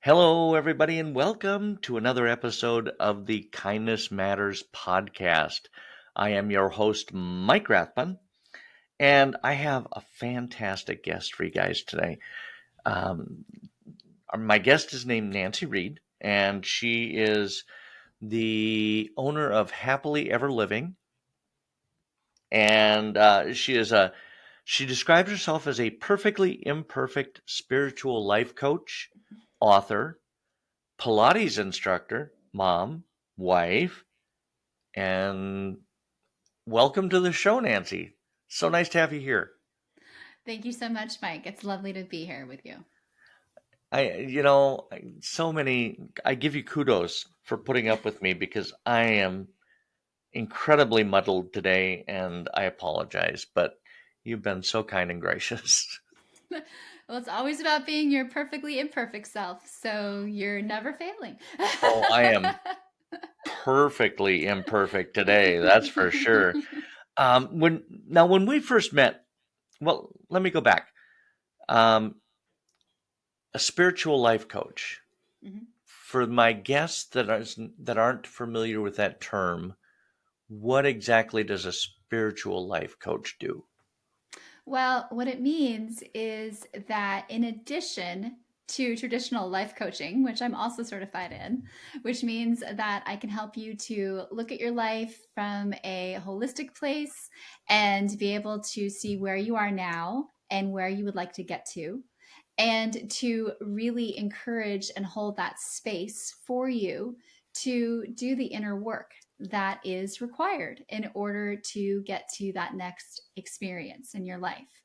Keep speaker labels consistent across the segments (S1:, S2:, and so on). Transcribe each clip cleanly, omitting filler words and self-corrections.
S1: Hello, everybody, and welcome to another episode of the Kindness Matters podcast. I am your host, Mike Rathbun, and I have a fantastic guest for you guys today. Um, my guest is named Nanci Reed, and she is the owner of Happily Ever Living, and she describes herself as a perfectly imperfect spiritual life coach, author, Pilates instructor, mom, wife, and welcome to the show, Nanci. So nice to have you here.
S2: Thank you so much, Mike. It's lovely to be here with you.
S1: I give you kudos for putting up with me because I am incredibly muddled today and I apologize, but you've been so kind and gracious.
S2: Well, it's always about being your perfectly imperfect self, so you're never failing.
S1: Oh, I am perfectly imperfect today, that's for sure. When we first met, well, let me go back. Um, a spiritual life coach.
S2: Mhm.
S1: For my guests that aren't familiar with that term, what exactly does a spiritual life coach do?
S2: Well, what it means is that in addition to traditional life coaching, which I'm also certified in, which means that I can help you to look at your life from a holistic place and be able to see where you are now and where you would like to get to, and to really encourage and hold that space for you to do the inner work that is required in order to get to that next experience in your life.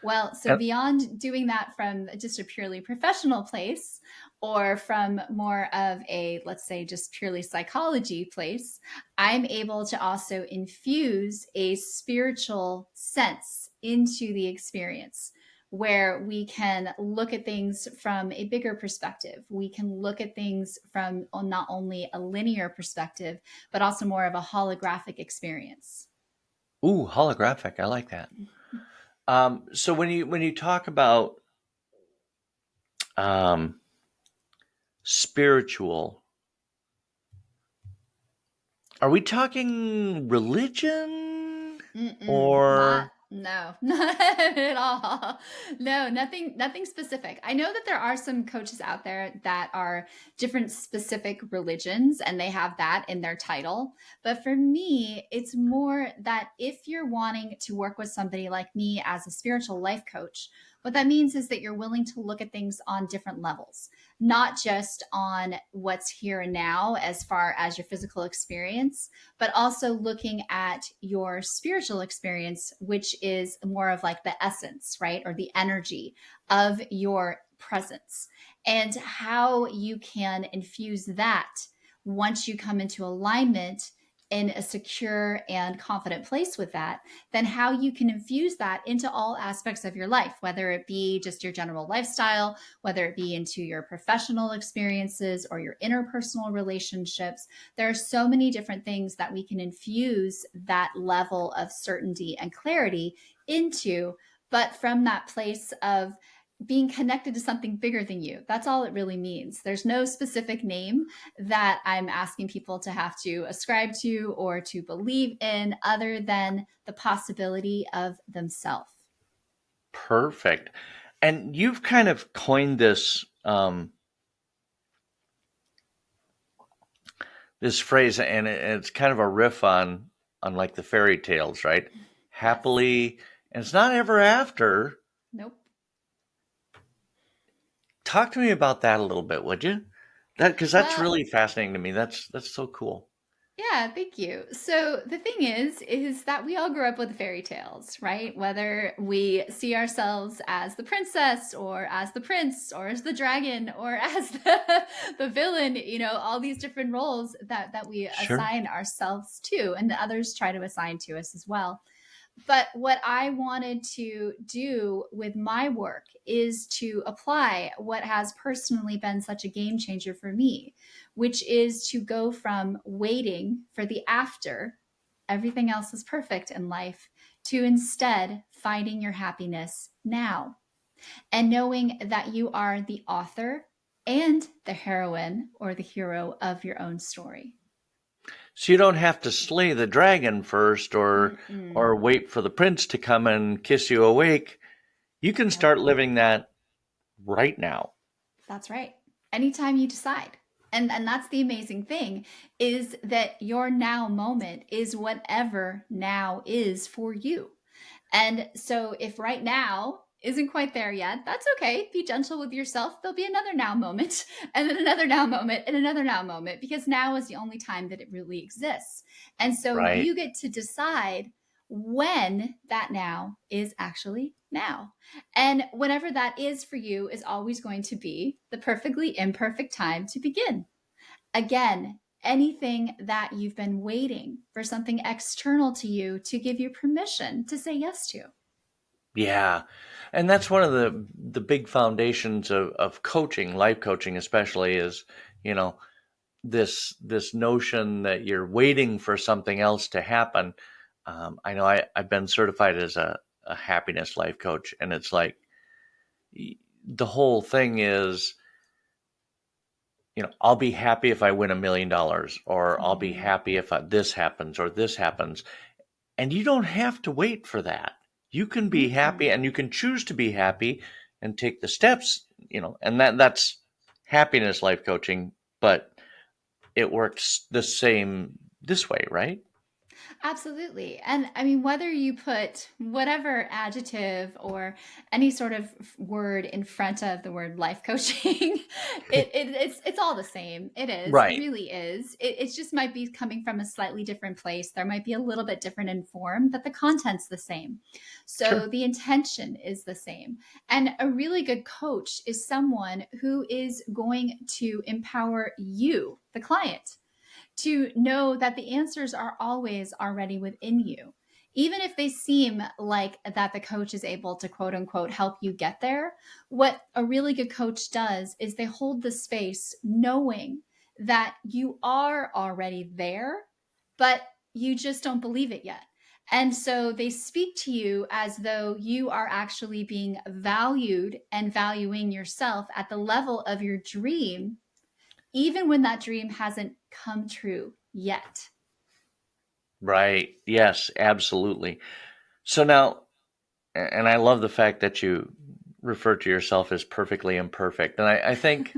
S2: Well, so
S1: And,
S2: beyond doing that from just a purely professional place or from more of a, let's say, just purely psychology place, I'm able to also infuse a spiritual sense into the experience where we can look at things from a bigger perspective. We can look at things from not only a linear perspective, but also more of a holographic experience.
S1: ooh, holographic. I like that. So when you talk about um, spiritual, are we talking religion
S2: Not
S1: or
S2: no, not at all. No, nothing specific. I know that there are some coaches out there that are different specific religions and they have that in their title. But for me, it's more that if you're wanting to work with somebody like me as a spiritual life coach, what that means is that you're willing to look at things on different levels, not just on what's here and now as far as your physical experience, but also looking at your spiritual experience, which is more of like the essence, right? Or the energy of your presence, and how you can infuse that once you come into alignment in a secure and confident place with that, then how you can infuse that into all aspects of your life, whether it be just your general lifestyle, whether it be into your professional experiences or your interpersonal relationships. There are so many different things that we can infuse that level of certainty and clarity into, but from that place of being connected to something bigger than you. That's all it really means. There's no specific name that I'm asking people to have to ascribe to or to believe in other than the possibility of themselves.
S1: perfect? And you've kind of coined this phrase, and it's kind of a riff on like the fairy tales, right?
S2: Yes.
S1: Happily, and it's not ever after.
S2: Nope.
S1: Talk to me about that a little bit, would you? That because that's
S2: Well,
S1: really fascinating to me. That's so cool.
S2: yeah, thank you. So the thing is that we all grew up with fairy tales, right? Whether we see ourselves as the princess or as the prince or as the dragon or as the villain, all these different roles that we
S1: Sure.
S2: assign ourselves to and the others try to assign to us as well. But what I wanted to do with my work is to apply what has personally been such a game changer for me, which is to go from waiting for the after, everything else is perfect in life, to instead finding your happiness now and knowing that you are the author and the heroine or the hero of your own story.
S1: So you don't have to slay the dragon first
S2: Mm-mm.
S1: or wait for the prince to come and kiss you awake. You can
S2: Nope.
S1: start living that right now.
S2: That's right. Anytime you decide. And that's the amazing thing is that your now moment is whatever now is for you. And so if right now isn't quite there yet, that's okay. Be gentle with yourself. There'll be another now moment, and then another now moment, and another now moment, because now is the only time that it really exists. And so
S1: Right.
S2: you get to decide when that now is actually now. And whenever that is for you is always going to be the perfectly imperfect time to begin. Again, anything that you've been waiting for something external to you to give you permission to say yes to.
S1: Yeah. And that's one of the big foundations of coaching, life coaching especially, is, you know, this notion that you're waiting for something else to happen. I know I've been certified as a happiness life coach, and it's like the whole thing is, I'll be happy if I win $1 million, or I'll be
S2: Mm-hmm.
S1: happy if this happens or this happens. And you don't have to wait for that. You can be happy,
S2: Mm-mm.
S1: and you can choose to be happy and take the steps, and that's happiness life coaching, but it works the same this way, right?
S2: Absolutely. And I mean, whether you put whatever adjective or any sort of word in front of the word life coaching, it's all the same. It is. It
S1: Right.
S2: really is. It just might be coming from a slightly different place. There might be a little bit different in form, but the content's the same. So
S1: Sure.
S2: the intention is the same. And a really good coach is someone who is going to empower you, the client, to know that the answers are always already within you. Even if they seem like that the coach is able to quote unquote help you get there, what a really good coach does is they hold the space knowing that you are already there, but you just don't believe it yet. And so they speak to you as though you are actually being valued and valuing yourself at the level of your dream, even when that dream hasn't come true yet.
S1: Right. Yes, absolutely. So now, and I love the fact that you refer to yourself as perfectly imperfect. And I think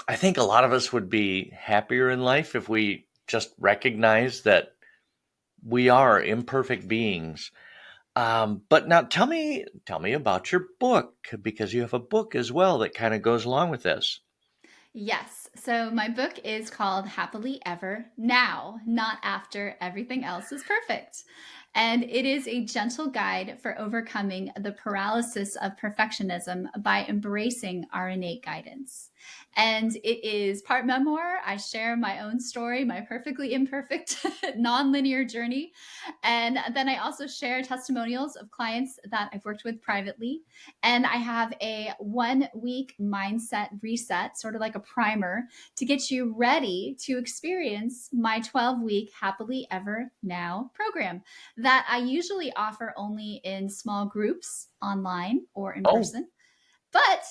S1: a lot of us would be happier in life if we just recognize that we are imperfect beings. But now tell me about your book, because you have a book as well that kind of goes along with this.
S2: Yes. So my book is called Happily Ever Now, Not After Everything Else is Perfect. And it is a gentle guide for overcoming the paralysis of perfectionism by embracing our innate guidance. And it is part memoir. I share my own story, my perfectly imperfect, nonlinear journey. And then I also share testimonials of clients that I've worked with privately, and I have a 1 week mindset reset, sort of like a primer, to get you ready to experience my 12-week Happily Ever Now program that I usually offer only in small groups online or in
S1: Oh,
S2: person. But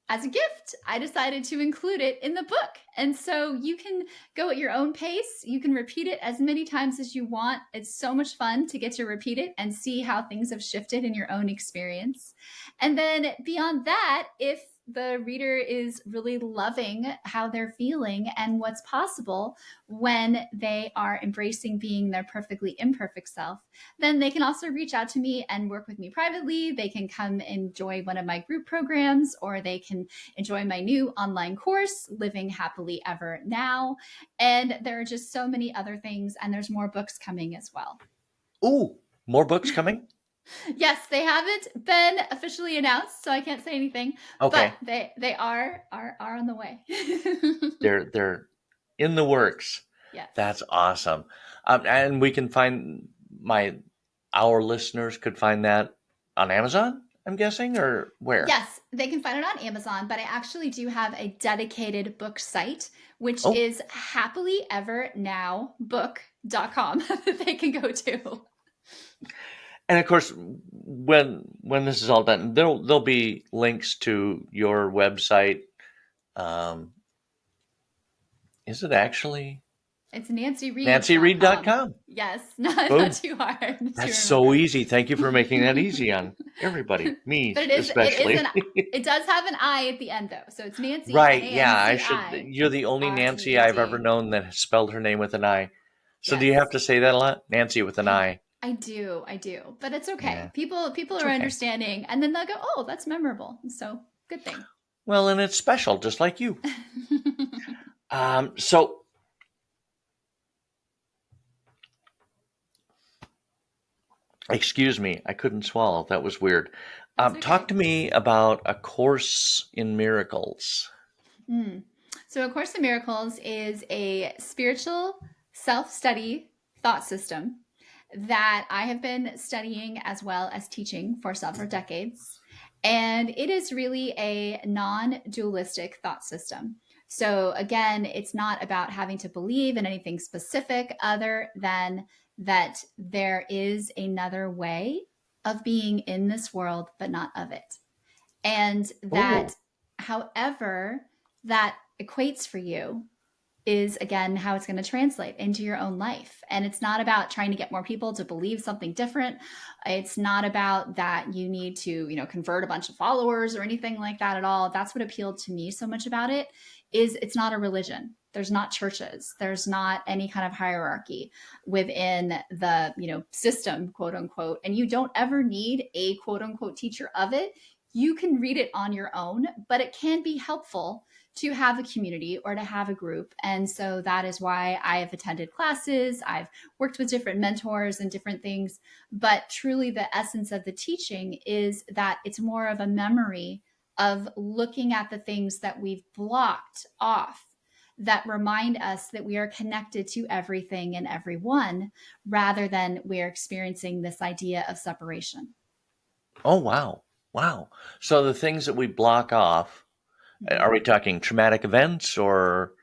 S2: as a gift, I decided to include it in the book. And so you can go at your own pace. You can repeat it as many times as you want. It's so much fun to get to repeat it and see how things have shifted in your own experience. And then beyond that, if the reader is really loving how they're feeling and what's possible when they are embracing being their perfectly imperfect self, then they can also reach out to me and work with me privately. They can come enjoy one of my group programs, or they can enjoy my new online course, Living Happily Ever Now. And there are just so many other things, and there's more books coming as well.
S1: ooh, more books coming?
S2: Yes, they haven't been officially announced, so I can't say anything, but
S1: Okay.
S2: they are on the way.
S1: They're in the works.
S2: Yes.
S1: That's awesome. And we can find my our listeners could find that on Amazon, I'm guessing, or where?
S2: Yes, they can find it on Amazon, but I actually do have a dedicated book site, which
S1: Oh,
S2: is happilyeverNowBook.com that they can go to.
S1: and of course, when this is all done, there'll be links to your website Um, is it actually
S2: It's NanciReed.com.
S1: NanciReed.com?
S2: Yes, not
S1: Boom.
S2: too hard to
S1: That's so
S2: remember.
S1: easy. Thank you for making that easy on everybody, me
S2: But it is
S1: especially.
S2: it does have an I at the end though. So it's Nancy,
S1: Right, yeah, I should.
S2: Nanci
S1: You're the only Nancy I've ever
S2: Reed.
S1: known that has spelled her name with an I. So do you have
S2: Yes.
S1: to say that a lot? Nancy with an
S2: I
S1: I.
S2: I do. But it's okay.
S1: Yeah,
S2: People
S1: it's
S2: are
S1: okay.
S2: understanding and then they'll go, "Oh, that's memorable." So, good thing.
S1: Well, and it's special, just like you. So excuse me, I couldn't swallow. That was weird.
S2: That's
S1: Talk
S2: okay.
S1: to me about A Course in Miracles.
S2: Mm. So, A Course in Miracles is a spiritual self study thought system that I have been studying as well as teaching for several decades. And it is really a non dualistic thought system. So, again, it's not about having to believe in anything specific other than that there is another way of being in this world, but not of it. And that,
S1: Oh,
S2: however, that equates for you is again how it's going to translate into your own life. And it's not about trying to get more people to believe something different. It's not about that you need to, convert a bunch of followers or anything like that at all. That's what appealed to me so much about it is it's not a religion. There's not churches. There's not any kind of hierarchy within the, system, quote unquote. And you don't ever need a quote unquote teacher of it. You can read it on your own, but it can be helpful to have a community or to have a group. And so that is why I have attended classes, I've worked with different mentors and different things. But truly, the essence of the teaching is that it's more of a memory of looking at the things that we've blocked off that remind us that we are connected to everything and everyone rather than we're experiencing this idea of separation.
S1: oh, wow, wow. So the things that we block off,
S2: Mhm.
S1: are we talking traumatic events or?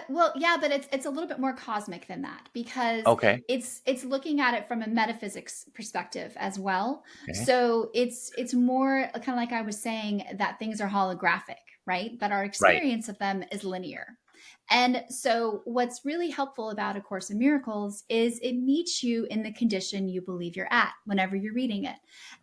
S2: Well, yeah, but it's a little bit more cosmic than that because
S1: Okay,
S2: it's looking at it from a metaphysics perspective as well.
S1: okay,
S2: So it's more kind of like I was saying that things are holographic, right? But our
S1: right,
S2: experience of them is linear. And so, what's really helpful about A Course in Miracles is it meets you in the condition you believe you're at whenever you're reading it.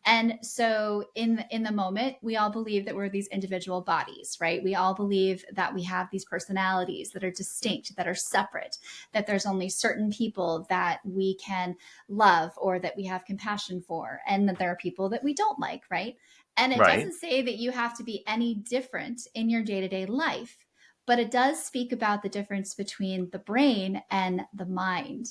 S2: And so, in the moment, we all believe that we're these individual bodies, right? We all believe that we have these personalities that are distinct, that are separate, that there's only certain people that we can love or that we have compassion for, and that there are people that we don't like, right? And it
S1: right,
S2: doesn't say that you have to be any different in your day to day life, but it does speak about the difference between the brain and the mind.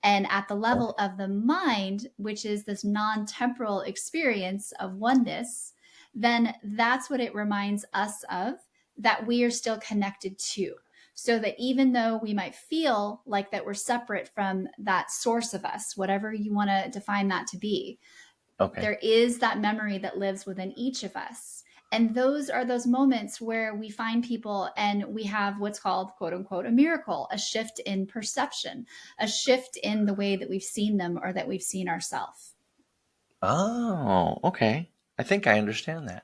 S2: And at the
S1: oh,
S2: level of the mind, which is this non temporal experience of oneness, then that's what it reminds us of that we are still connected to. So that even though we might feel like that we're separate from that source of us, whatever you want to define that to be,
S1: okay.
S2: there is that memory that lives within each of us. And those are those moments where we find people and we have what's called, quote unquote, a miracle, a shift in perception, a shift in the way that we've seen them or that we've seen ourselves.
S1: Oh, okay. I think I understand that,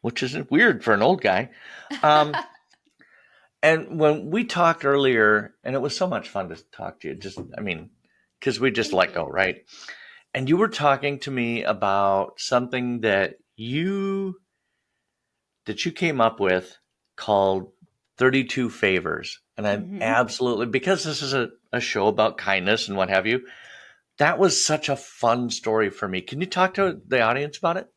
S1: which is weird for an old guy. Um, and when we talked earlier, and it was so much fun to talk to you, just, I mean, because we just
S2: Thank
S1: let go,
S2: you.
S1: right? And you were talking to me about something that you came up with called 32 favors. And I
S2: Mm-hmm.
S1: absolutely, because this is a show about kindness and what have you, that was such a fun story for me. Can you talk to the audience about it?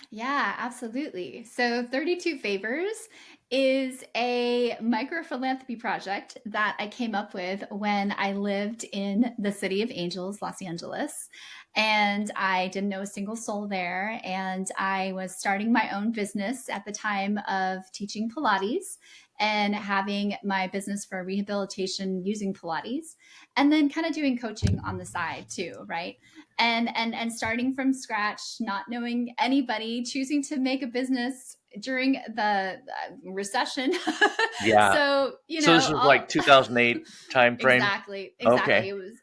S2: Yeah, absolutely. So 32 Favors is a micro philanthropy project that I came up with when I lived in the city of Angels, Los Angeles. And I didn't know a single soul there. And I was starting my own business at the time of teaching Pilates and having my business for rehabilitation using Pilates, and then kind of doing coaching on the side too, right? And starting from scratch, not knowing anybody, choosing to make a business during the recession.
S1: Yeah.
S2: So
S1: So this was like 2008 time frame.
S2: exactly,
S1: Okay.
S2: it was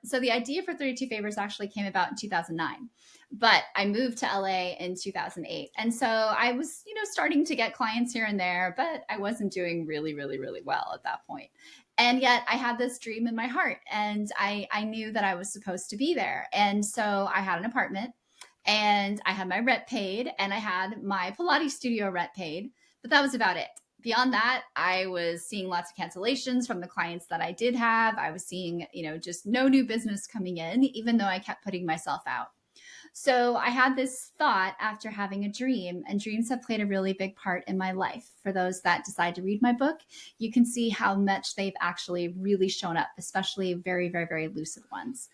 S2: so the idea for 32 favors actually came about in 2009. But I moved to LA in 2008. And so I was, starting to get clients here and there, but I wasn't doing really, really, really well at that point. And yet I had this dream in my heart, and I knew that I was supposed to be there. And so I had an apartment, and I had my rent paid, and I had my Pilates studio rent paid, but that was about it. Beyond that, I was seeing lots of cancellations from the clients that I did have. I was seeing, just no new business coming in, even though I kept putting myself out. So I had this thought after having a dream, and dreams have played a really big part in my life. For those that decide to read my book, you can see how much they've actually really shown up, especially very, very, very lucid ones.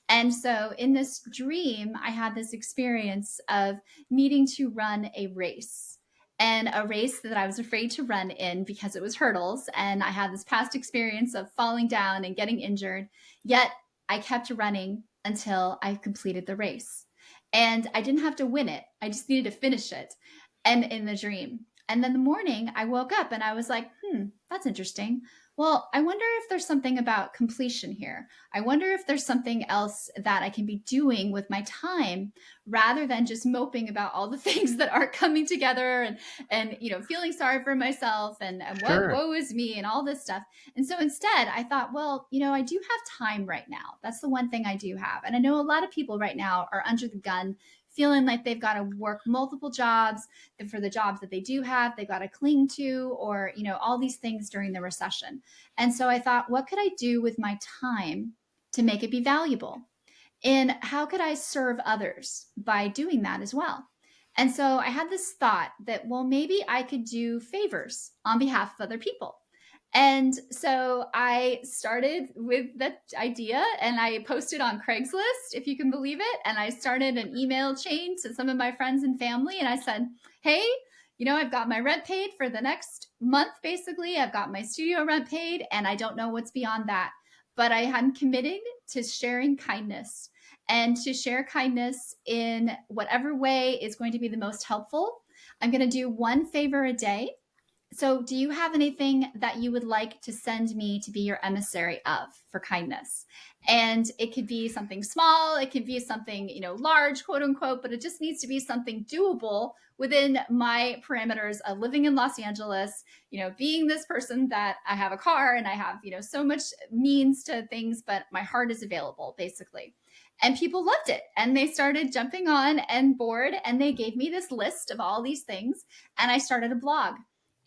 S2: And so in this dream, I had this experience of needing to run a race, and a race that I was afraid to run in because it was hurdles. And I had this past experience of falling down and getting injured. Yet I kept running until I completed the race. And I didn't have to win it. I just needed to finish it. And in the dream. And then the morning I woke up and I was like, that's interesting. Well, I wonder if there's something about completion here. I wonder if there's something else that I can be doing with my time rather than just moping about all the things that aren't coming together, and feeling sorry for myself, and what
S1: Sure.
S2: woe is me and all this stuff. And so instead I thought, well, I do have time right now. That's the one thing I do have. And I know a lot of people right now are under the gun, feeling like they've got to work multiple jobs. And for the jobs that they do have, they've got to cling to, or all these things during the recession. And so I thought, what could I do with my time to make it be valuable? And how could I serve others by doing that as well? And so I had this thought that, well, maybe I could do favors on behalf of other people. And so I started with that idea, and I posted on Craigslist, if you can believe it. And I started an email chain to some of my friends and family. And I said, hey, I've got my rent paid for the next month, basically. I've got my studio rent paid, and I don't know what's beyond that. But I am committing to sharing kindness, and to share kindness in whatever way is going to be the most helpful. I'm going to do one favor a day. So, do you have anything that you would like to send me to be your emissary of for kindness? And it could be something small, it could be something, large, quote unquote, but it just needs to be something doable within my parameters of living in Los Angeles, being this person that I have a car and I have, so much means to things, but my heart is available, basically. And people loved it, and they started jumping on and board, and they gave me this list of all these things, and I started a blog.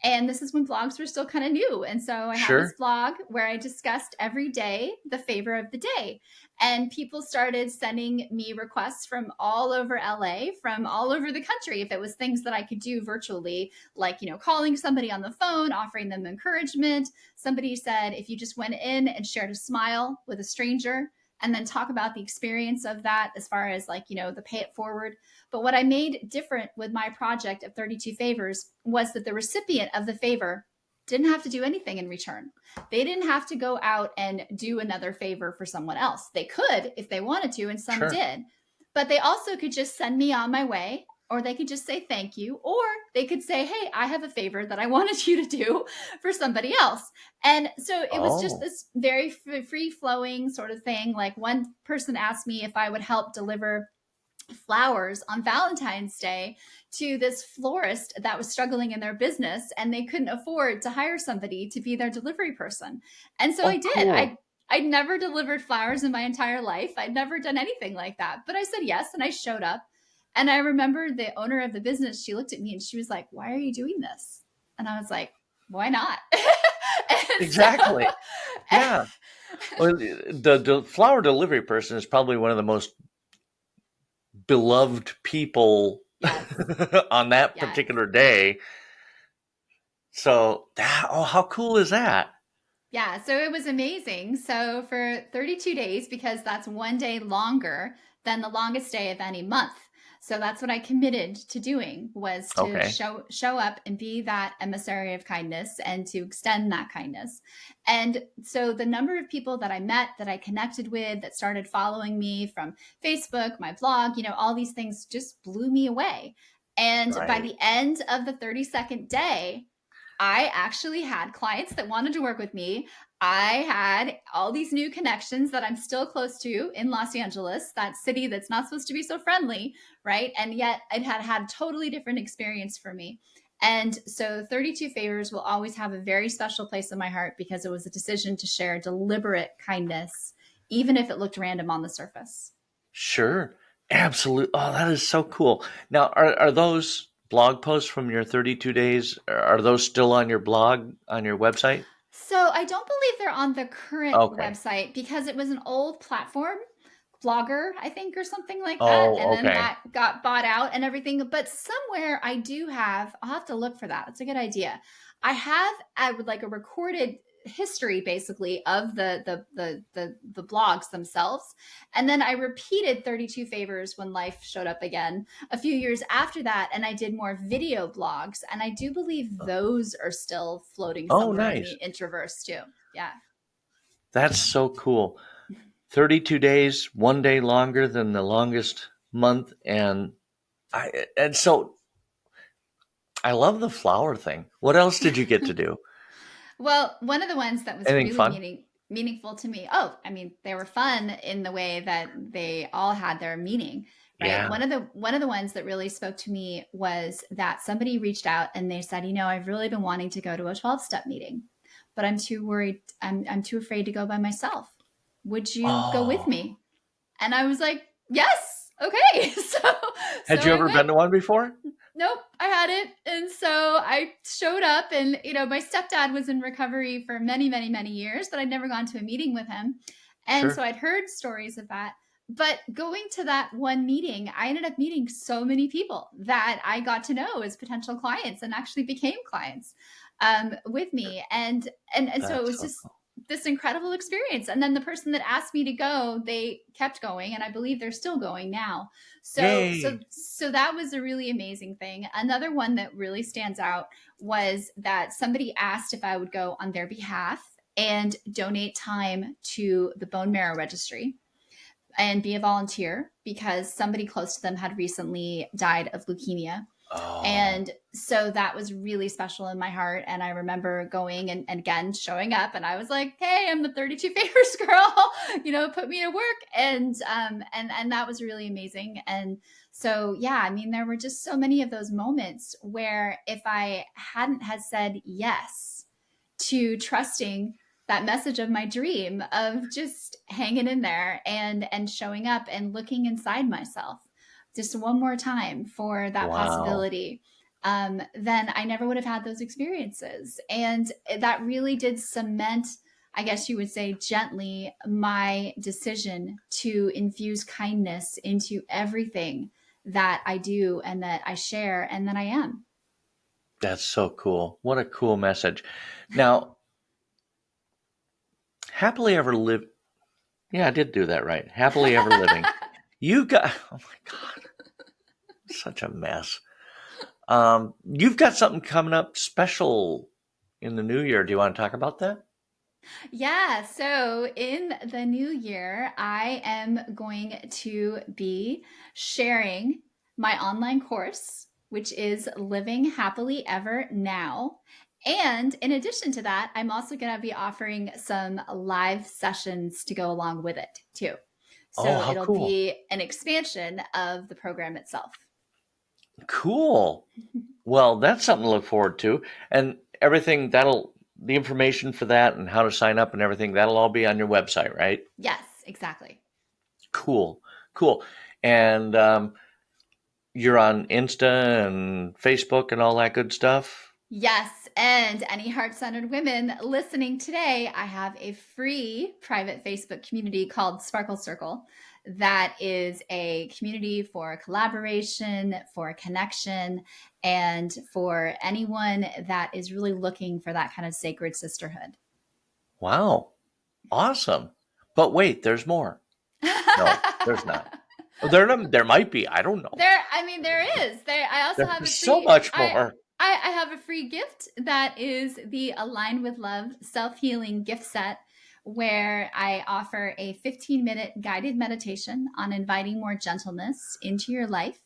S2: And this is when blogs were still kind of new. And so I had this
S1: Sure.
S2: blog where I discussed every day the favor of the day. And people started sending me requests from all over LA, from all over the country, if it was things that I could do virtually, like, calling somebody on the phone, offering them encouragement. Somebody said, if you just went in and shared a smile with a stranger, and then talk about the experience of that as far as, like, the pay it forward. But what I made different with my project of 32 favors was that the recipient of the favor didn't have to do anything in return. They didn't have to go out and do another favor for someone else. They could if they wanted to, and some
S1: Sure.
S2: did. But they also could just send me on my way, or they could just say thank you, or they could say, hey, I have a favor that I wanted you to do for somebody else. And so it was just
S1: Oh,
S2: this very free flowing sort of thing. Like, one person asked me if I would help deliver flowers on Valentine's Day to this florist that was struggling in their business, and they couldn't afford to hire somebody to be their delivery person. And so I
S1: oh,
S2: did.
S1: cool.
S2: I'd never delivered flowers in my entire life. I'd never done anything like that. But I said yes, and I showed up. And I remember the owner of the business, she looked at me and she was like, why are you doing this? And I was like, why not? and so
S1: Exactly. Yeah. Well, the flower delivery person is probably one of the most beloved people
S2: yes,
S1: on that
S2: yes.
S1: particular day. So that, oh, how cool is that?
S2: Yeah, so it was amazing. So for 32 days, because that's one day longer than the longest day of any month. So that's what I committed to doing, was to
S1: Okay.
S2: show up and be that emissary of kindness, and to extend that kindness. And so the number of people that I met, that I connected with, that started following me from Facebook, my blog, all these things just blew me away. And by
S1: Right.
S2: the end of the 32nd day, I actually had clients that wanted to work with me. I had all these new connections that I'm still close to in Los Angeles, that city that's not supposed to be so friendly, right? And yet it had had totally different experience for me. And so 32 Favors will always have a very special place in my heart because it was a decision to share deliberate kindness, even if it looked random on the surface.
S1: Sure. Absolutely. Oh, that is so cool. Now, are those blog posts from your 32 days, are those still on your blog, on your website?
S2: So I don't believe they're on the current
S1: Okay.
S2: website because it was an old platform, Blogger, I think, or something like that. And
S1: Oh,
S2: then
S1: okay.
S2: that got bought out and everything. But somewhere I do have, I'll have to look for that. It's a good idea. I have like a recorded history basically of the blogs themselves. And then I repeated 32 Favors when life showed up again a few years after that, and I did more video blogs, and I do believe those are still floating
S1: Oh,
S2: somewhere in
S1: nice.
S2: the introverse too. Yeah.
S1: That's so cool. 32 days, one day longer than the longest month. And so I love the flower thing. What else did you get to do?
S2: Well, one of the ones that was
S1: Anything
S2: really
S1: fun?
S2: meaningful to me. Oh, I mean, they were fun in the way that they all had their meaning, right?
S1: Yeah.
S2: One of the ones that really spoke to me was that somebody reached out and they said, I've really been wanting to go to a 12-step meeting, but I'm too worried. I'm too afraid to go by myself. Would you go with
S1: Oh,
S2: me? And I was like, yes, okay. So
S1: had you
S2: I
S1: ever
S2: went.
S1: been to one before?
S2: Nope, I hadn't. And so I showed up, and, my stepdad was in recovery for many, many, many years, but I'd never gone to a meeting with him. And so
S1: Sure.
S2: I'd heard stories of that. But going to that one meeting, I ended up meeting so many people that I got to know as potential clients and actually became clients with me. And so it
S1: That's
S2: was
S1: so
S2: just
S1: cool.
S2: this incredible experience. And then the person that asked me to go, they kept going, and I believe they're still going now.
S1: Yay.
S2: So that was a really amazing thing. Another one that really stands out was that somebody asked if I would go on their behalf and donate time to the bone marrow registry and be a volunteer because somebody close to them had recently died of leukemia.
S1: Oh,
S2: And so that was really special in my heart. And I remember going and again showing up, and I was like, hey, I'm the 32 Favors girl, put me to work. And that was really amazing. And so, yeah, I mean, there were just so many of those moments where if I hadn't had said yes to trusting that message of my dream of just hanging in there and showing up and looking inside myself just one more time for that
S1: wow.
S2: possibility, then I never would have had those experiences. And that really did cement, I guess you would say gently, my decision to infuse kindness into everything that I do and that I share and that I am.
S1: That's so cool. What a cool message. Now, happily ever live. Yeah, I did do that right. Happily ever living. You got, oh my God, such a mess. You've got something coming up special in the new year. Do you want to talk about that?
S2: Yeah, so in the new year, I am going to be sharing my online course, which is Living Happily Ever Now. And in addition to that, I'm also going to be offering some live sessions to go along with it, too.
S1: Oh,
S2: So
S1: how
S2: it'll
S1: cool.
S2: be an expansion of the program itself.
S1: Cool. Well, that's something to look forward to. And everything the information for that and how to sign up and everything, that'll all be on your website, right?
S2: Yes, exactly.
S1: Cool. Cool. And you're on Insta and Facebook and all that good stuff.
S2: Yes, and any heart centered women listening today, I have a free private Facebook community called Sparkle Circle that is a community for collaboration, for connection, and for anyone that is really looking for that kind of sacred sisterhood.
S1: Wow. Awesome. But wait, there's more. No, there's not. There might be. I don't know.
S2: I mean, there is. I also have a
S1: There's so
S2: free.
S1: much more.
S2: I have a free gift that is the Align with Love self healing gift set, where I offer a 15-minute guided meditation on inviting more gentleness into your life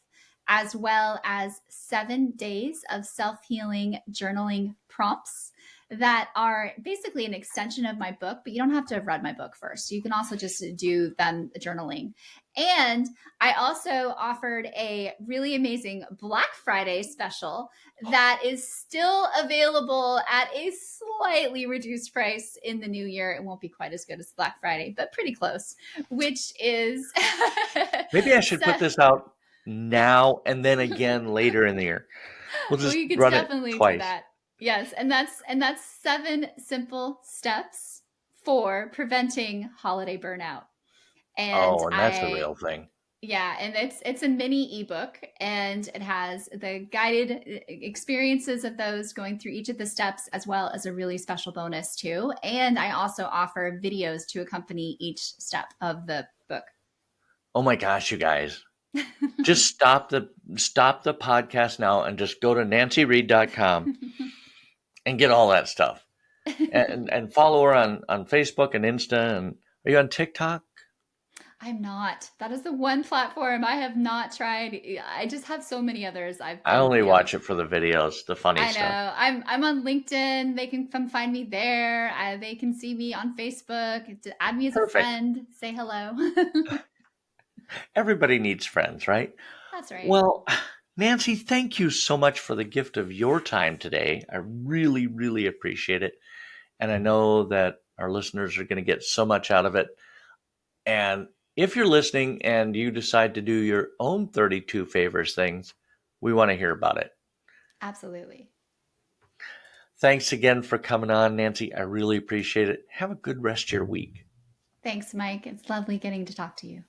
S2: as well as 7 days of self-healing journaling prompts that are basically an extension of my book, but you don't have to have read my book first. You can also just do them journaling. And I also offered a really amazing Black Friday special that is still available at a slightly reduced price in the new year. It won't be quite as good as Black Friday, but pretty close, which is
S1: Maybe I should put
S2: so,
S1: this out now and then again later in the year. We'll
S2: well,
S1: just
S2: you could
S1: run it
S2: definitely do
S1: twice.
S2: that. Yes, and that's 7 simple steps for preventing holiday burnout. And
S1: Oh, and that's a
S2: I
S1: real thing.
S2: Yeah, and it's a mini ebook, and it has the guided experiences of those going through each of the steps, as well as a really special bonus too. And I also offer videos to accompany each step of the book.
S1: Oh my gosh, you guys. Just stop the podcast now and just go to nancyreed.com and get all that stuff. And follow her on Facebook and Insta, and are you on TikTok?
S2: I'm not. That is the one platform I have not tried. I just have so many others I've
S1: I
S2: been,
S1: only watch it for the videos, the funny
S2: I
S1: stuff.
S2: know. I'm on LinkedIn. They can come find me there. They can see me on Facebook. Add me as a
S1: Perfect.
S2: friend. Say hello.
S1: Everybody needs friends, right?
S2: That's right.
S1: Well, Nancy, thank you so much for the gift of your time today. I really, really appreciate it. And I know that our listeners are going to get so much out of it. And if you're listening and you decide to do your own 32 favors things, we want to hear about it.
S2: Absolutely.
S1: Thanks again for coming on, Nancy. I really appreciate it. Have a good rest of your week.
S2: Thanks, Mike. It's lovely getting to talk to you.